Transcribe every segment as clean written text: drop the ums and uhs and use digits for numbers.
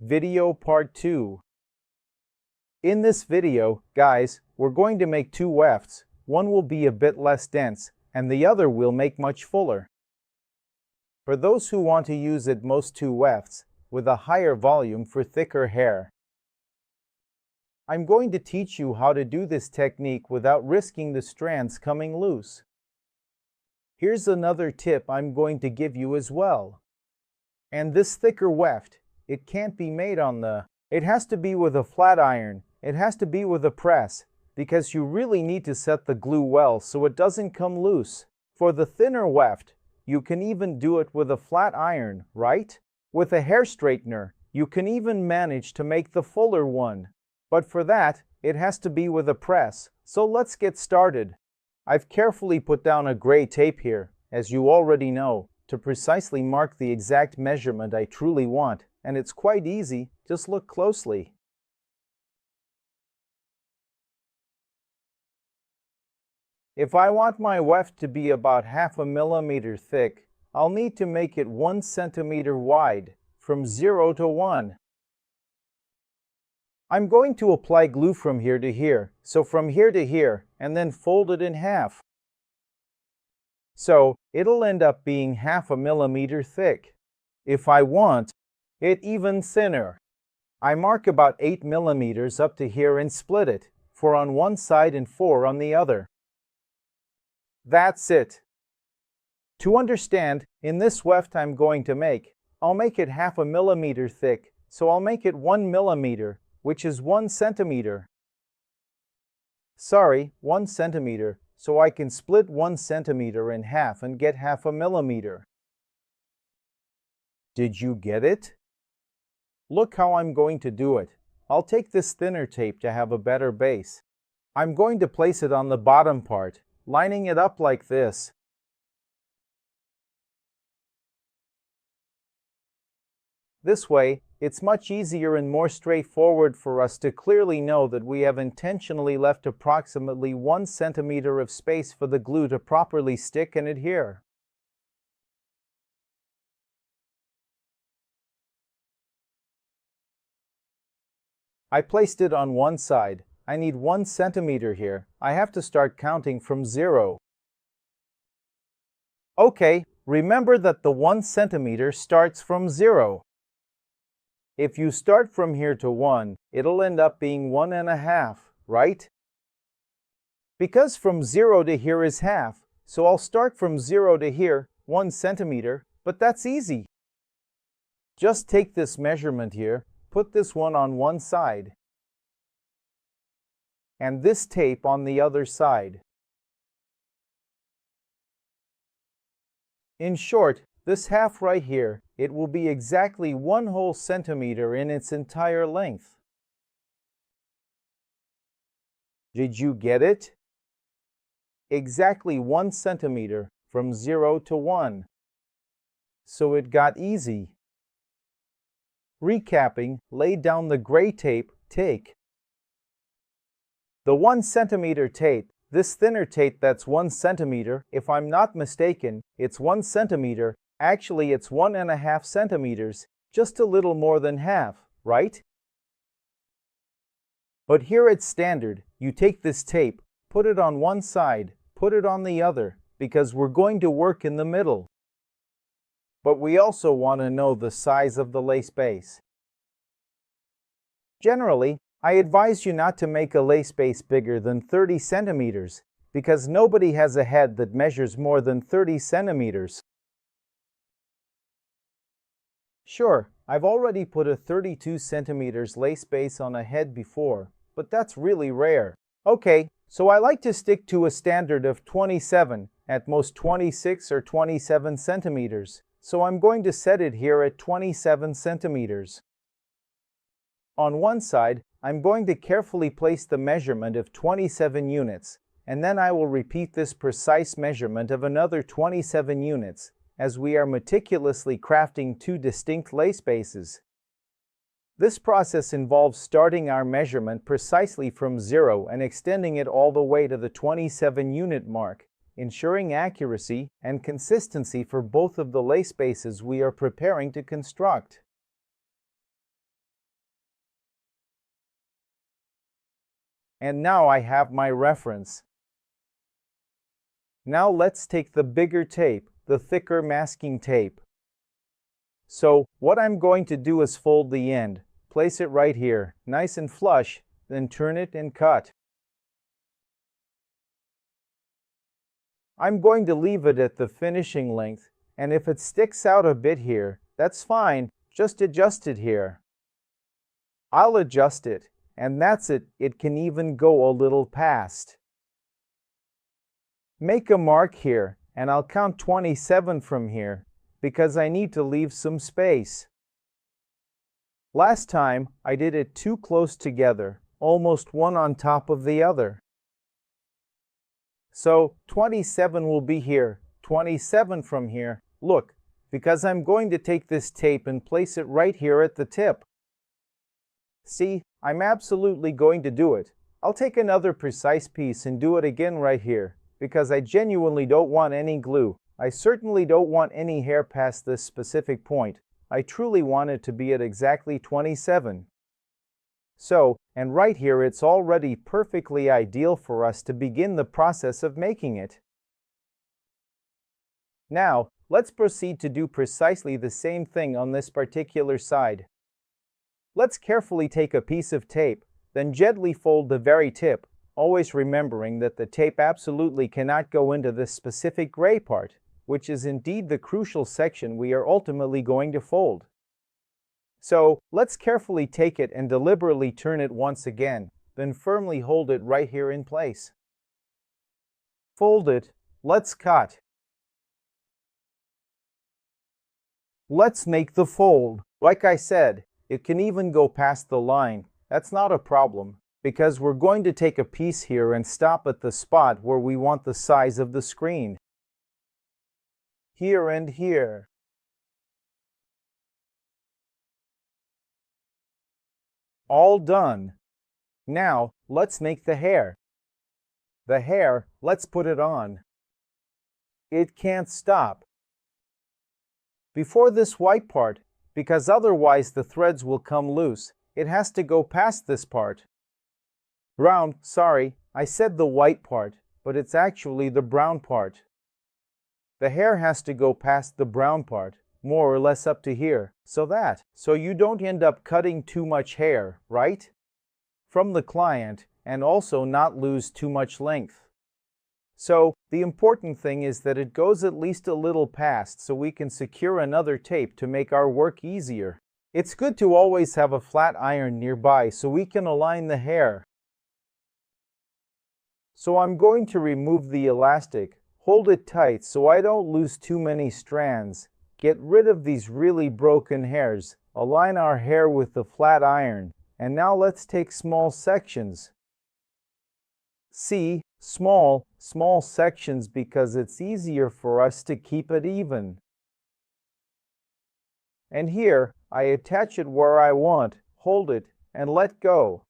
Video Part 2. In this video, guys, we're going to make two wefts. One will be a bit less dense, and the other will make much fuller. For those who want to use at most two wefts, with a higher volume for thicker hair. I'm going to teach you how to do this technique without risking the strands coming loose. Here's another tip I'm going to give you as well. And this thicker weft, it can't be made it has to be with a flat iron, it has to be with a press, because you really need to set the glue well so it doesn't come loose. For the thinner weft, you can even do it with a flat iron, right? With a hair straightener, you can even manage to make the fuller one. But for that, it has to be with a press, so let's get started. I've carefully put down a gray tape here, as you already know, to precisely mark the exact measurement I truly want, and it's quite easy, just look closely. If I want my weft to be about 0.5 millimeter thick, I'll need to make it 1 centimeter wide, from 0 to 1. I'm going to apply glue from here to here, so from here to here, and then fold it in half. So, it'll end up being 0.5 millimeter thick. If I want it even thinner, I mark about 8 millimeters up to here and split it, 4 on one side and 4 on the other. That's it. To understand, in this weft I'm going to make, I'll make it 0.5 millimeter thick, so I'll make it 1 millimeter, which is 1 centimeter. Sorry, 1 centimeter, so I can split 1 centimeter in half and get 0.5 millimeter. Did you get it? Look how I'm going to do it. I'll take this thinner tape to have a better base. I'm going to place it on the bottom part, lining it up like this. This way, it's much easier and more straightforward for us to clearly know that we have intentionally left approximately 1 centimeter of space for the glue to properly stick and adhere. I placed it on one side. I need 1 centimeter here. I have to start counting from 0. Okay, remember that the 1 centimeter starts from 0. If you start from here to 1, it'll end up being 1.5, right? Because from 0 to here is half, so I'll start from 0 to here, 1 centimeter, but that's easy. Just take this measurement here, put this one on one side, and this tape on the other side. In short, this half right here, it will be exactly 1 whole centimeter in its entire length. Did you get it? Exactly 1 centimeter from 0 to 1. So it got easy. Recapping, lay down the gray tape, take. The 1 centimeter tape, this thinner tape that's 1 centimeter, if I'm not mistaken, it's 1 centimeter. Actually, it's 1.5 centimeters, just a little more than half, right? But here it's standard. You take this tape, put it on one side, put it on the other, because we're going to work in the middle. But we also want to know the size of the lace base. Generally, I advise you not to make a lace base bigger than 30 centimeters, because nobody has a head that measures more than 30 centimeters. Sure, I've already put a 32 centimeters lace base on a head before, but that's really rare. Okay, so I like to stick to a standard of 27, at most 26 or 27 centimeters, so I'm going to set it here at 27 centimeters. On one side, I'm going to carefully place the measurement of 27 units, and then I will repeat this precise measurement of another 27 units, as we are meticulously crafting two distinct lace bases. This process involves starting our measurement precisely from 0 and extending it all the way to the 27 unit mark, ensuring accuracy and consistency for both of the lace bases we are preparing to construct. And now I have my reference. Now let's take the bigger tape, the thicker masking tape. So what I'm going to do is fold the end, place it right here, nice and flush, then turn it and cut. I'm going to leave it at the finishing length, and if it sticks out a bit here, that's fine, just adjust it here. I'll adjust it, and that's it. It can even go a little past. Make a mark here, and I'll count 27 from here, because I need to leave some space. Last time, I did it too close together, almost one on top of the other. So 27 will be here, 27 from here. Look, because I'm going to take this tape and place it right here at the tip. See, I'm absolutely going to do it. I'll take another precise piece and do it again right here, because I genuinely don't want any glue. I certainly don't want any hair past this specific point. I truly want it to be at exactly 27. So, and right here it's already perfectly ideal for us to begin the process of making it. Now, let's proceed to do precisely the same thing on this particular side. Let's carefully take a piece of tape, then gently fold the very tip, always remembering that the tape absolutely cannot go into this specific gray part, which is indeed the crucial section we are ultimately going to fold. So, let's carefully take it and deliberately turn it once again, then firmly hold it right here in place. Fold it, let's cut. Let's make the fold. Like I said, it can even go past the line. That's not a problem, because we're going to take a piece here and stop at the spot where we want the size of the screen. Here and here. All done. Now, let's make the hair. The hair, let's put it on. It can't stop. Before this white part, because otherwise the threads will come loose, it has to go past this part. Brown, sorry, I said the white part, but it's actually the brown part. The hair has to go past the brown part, more or less up to here, so you don't end up cutting too much hair, right? From the client, and also not lose too much length. So, the important thing is that it goes at least a little past so we can secure another tape to make our work easier. It's good to always have a flat iron nearby so we can align the hair. So I'm going to remove the elastic, hold it tight so I don't lose too many strands. Get rid of these really broken hairs, align our hair with the flat iron, and now let's take small sections. See, small sections because it's easier for us to keep it even. And here, I attach it where I want, hold it, and let go.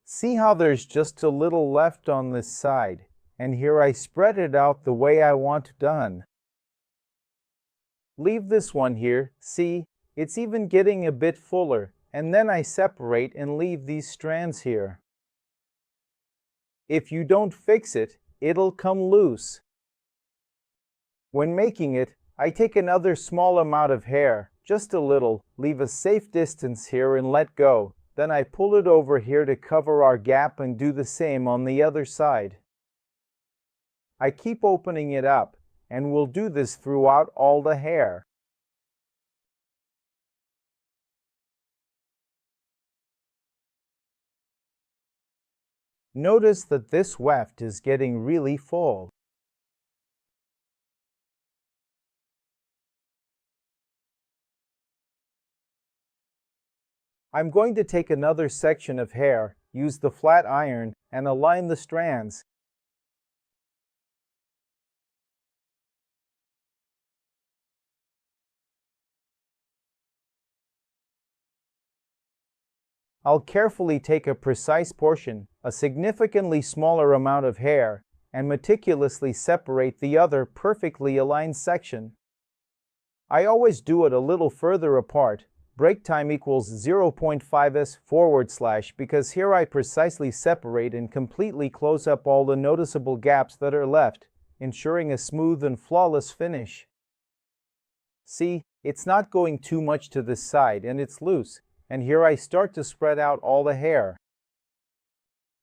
See how there's just a little left on this side, and here I spread it out the way I want done. Leave this one here, see, it's even getting a bit fuller, and then I separate and leave these strands here. If you don't fix it, it'll come loose. When making it, I take another small amount of hair, just a little, leave a safe distance here and let go. Then I pull it over here to cover our gap and do the same on the other side. I keep opening it up, and we'll do this throughout all the hair. Notice that this weft is getting really full. I'm going to take another section of hair, use the flat iron, and align the strands. I'll carefully take a precise portion, a significantly smaller amount of hair, and meticulously separate the other perfectly aligned section. I always do it a little further apart, break time equals 0.5s/, because here I precisely separate and completely close up all the noticeable gaps that are left, ensuring a smooth and flawless finish. See, it's not going too much to this side and it's loose, and here I start to spread out all the hair.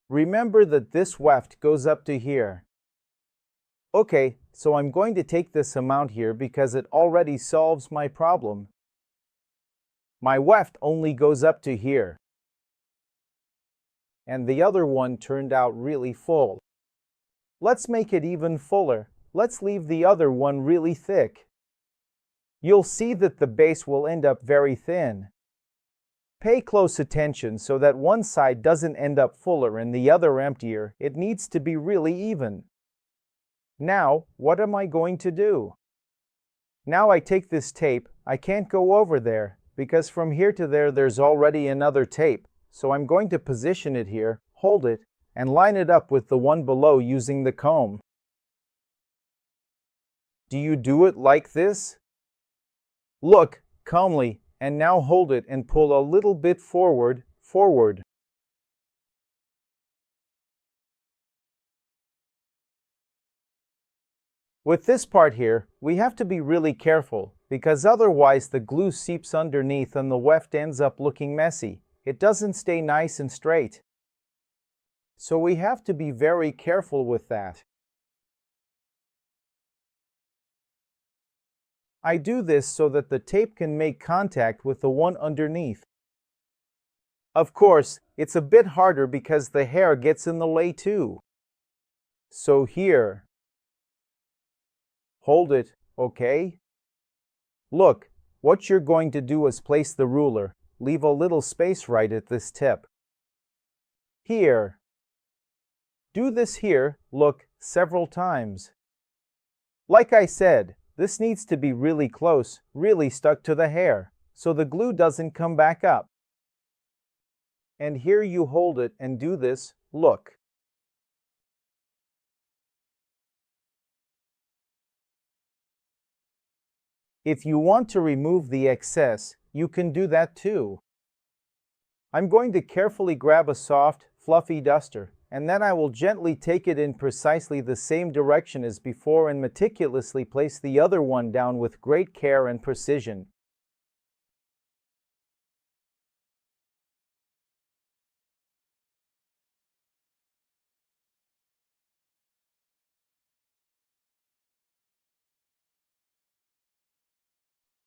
Remember that this weft goes up to here. Okay, so I'm going to take this amount here because it already solves my problem. My weft only goes up to here. And the other one turned out really full. Let's make it even fuller. Let's leave the other one really thick. You'll see that the base will end up very thin. Pay close attention so that one side doesn't end up fuller and the other emptier. It needs to be really even. Now, what am I going to do? Now I take this tape. I can't go over there, because from here to there there's already another tape, so I'm going to position it here, hold it, and line it up with the one below using the comb. Do you do it like this? Look, calmly, and now hold it and pull a little bit forward. With this part here, we have to be really careful, because otherwise the glue seeps underneath and the weft ends up looking messy. It doesn't stay nice and straight. So we have to be very careful with that. I do this so that the tape can make contact with the one underneath. Of course, it's a bit harder because the hair gets in the way too. So here, hold it, okay? Look, what you're going to do is place the ruler, leave a little space right at this tip. Here. Do this here, look, several times. Like I said, this needs to be really close, really stuck to the hair, so the glue doesn't come back up. And here you hold it and do this, look. If you want to remove the excess, you can do that too. I'm going to carefully grab a soft, fluffy duster, and then I will gently take it in precisely the same direction as before and meticulously place the other one down with great care and precision.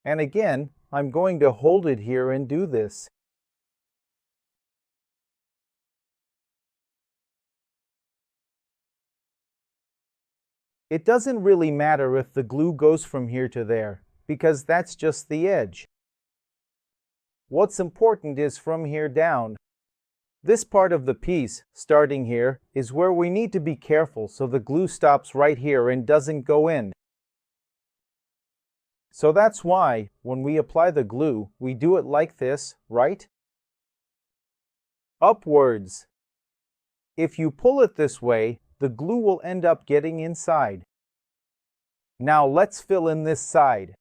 And again, I'm going to hold it here and do this. It doesn't really matter if the glue goes from here to there, because that's just the edge. What's important is from here down. This part of the piece, starting here, is where we need to be careful so the glue stops right here and doesn't go in. So that's why, when we apply the glue, we do it like this, right? Upwards. If you pull it this way, the glue will end up getting inside. Now let's fill in this side.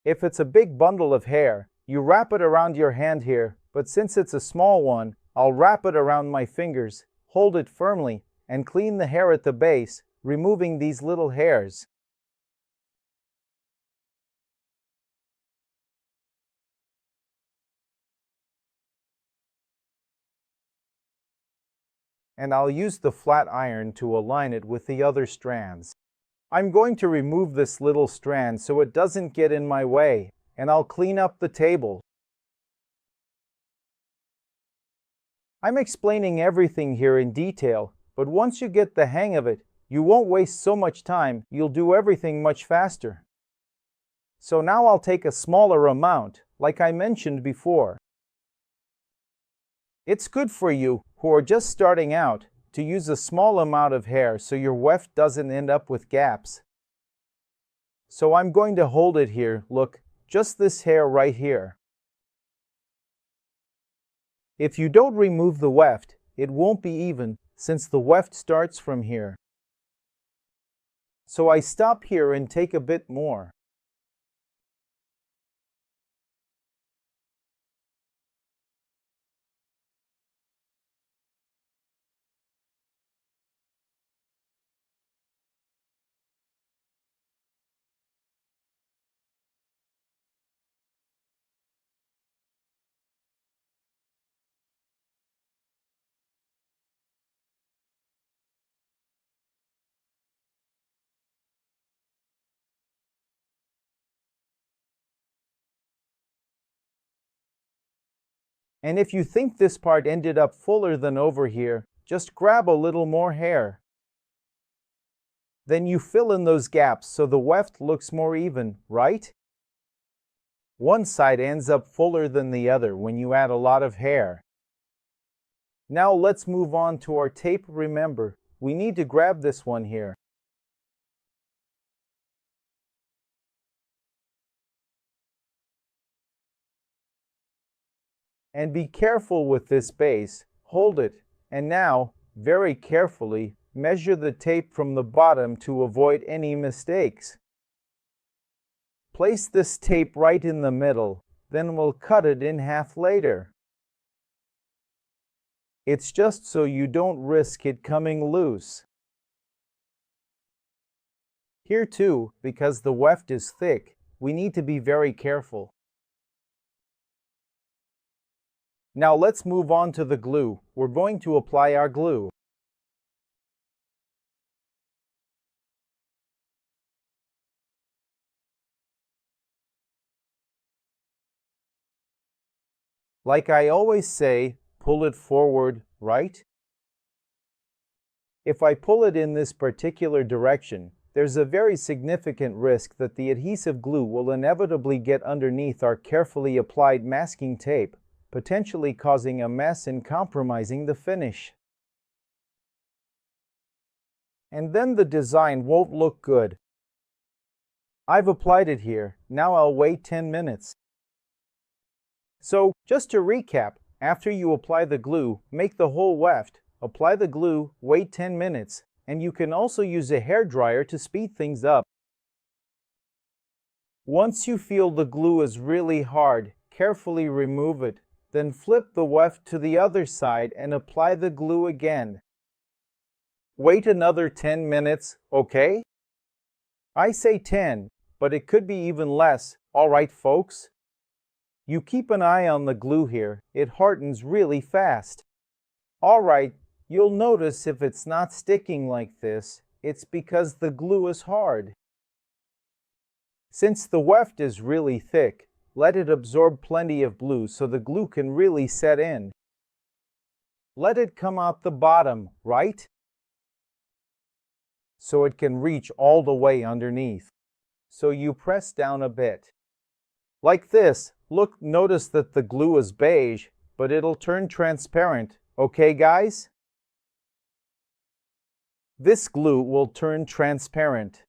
If it's a big bundle of hair, you wrap it around your hand here, but since it's a small one, I'll wrap it around my fingers, hold it firmly, and clean the hair at the base, removing these little hairs. And I'll use the flat iron to align it with the other strands. I'm going to remove this little strand so it doesn't get in my way, and I'll clean up the table. I'm explaining everything here in detail, but once you get the hang of it, you won't waste so much time, you'll do everything much faster. So now I'll take a smaller amount, like I mentioned before. It's good for you, who are just starting out, to use a small amount of hair so your weft doesn't end up with gaps. So I'm going to hold it here, look, just this hair right here. If you don't remove the weft, it won't be even, since the weft starts from here. So I stop here and take a bit more. And if you think this part ended up fuller than over here, just grab a little more hair. Then you fill in those gaps so the weft looks more even, right? One side ends up fuller than the other when you add a lot of hair. Now let's move on to our tape. Remember, we need to grab this one here. And be careful with this base. Hold it, and now, very carefully, measure the tape from the bottom to avoid any mistakes. Place this tape right in the middle, then we'll cut it in half later. It's just so you don't risk it coming loose. Here too, because the weft is thick, we need to be very careful. Now let's move on to the glue. We're going to apply our glue. Like I always say, pull it forward, right? If I pull it in this particular direction, there's a very significant risk that the adhesive glue will inevitably get underneath our carefully applied masking tape, potentially causing a mess and compromising the finish. And then the design won't look good. I've applied it here. Now I'll wait 10 minutes. So, just to recap, after you apply the glue, make the whole weft, apply the glue, wait 10 minutes, and you can also use a hairdryer to speed things up. Once you feel the glue is really hard, carefully remove it. Then flip the weft to the other side and apply the glue again. Wait another 10 minutes, okay? I say 10, but it could be even less, alright folks? You keep an eye on the glue here, it hardens really fast. Alright, you'll notice if it's not sticking like this, it's because the glue is hard. Since the weft is really thick, let it absorb plenty of glue so the glue can really set in. Let it come out the bottom, right? So it can reach all the way underneath. So you press down a bit. Like this. Look, notice that the glue is beige, but it'll turn transparent. Okay, guys? This glue will turn transparent.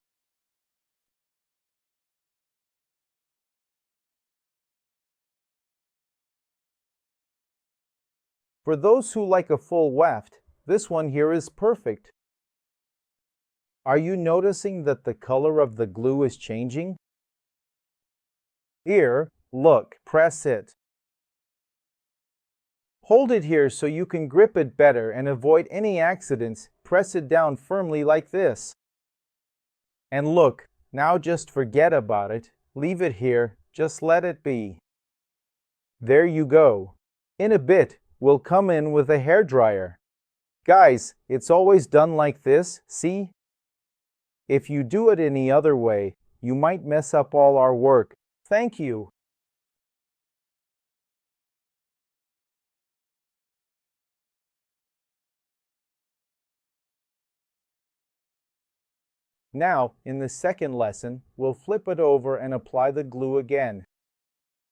For those who like a full weft, this one here is perfect. Are you noticing that the color of the glue is changing? Here, look, press it. Hold it here so you can grip it better and avoid any accidents. Press it down firmly like this. And look, now just forget about it. Leave it here, just let it be. There you go. In a bit, we'll come in with a hairdryer. Guys, it's always done like this, see? If you do it any other way, you might mess up all our work. Thank you. Now, in the second lesson, we'll flip it over and apply the glue again.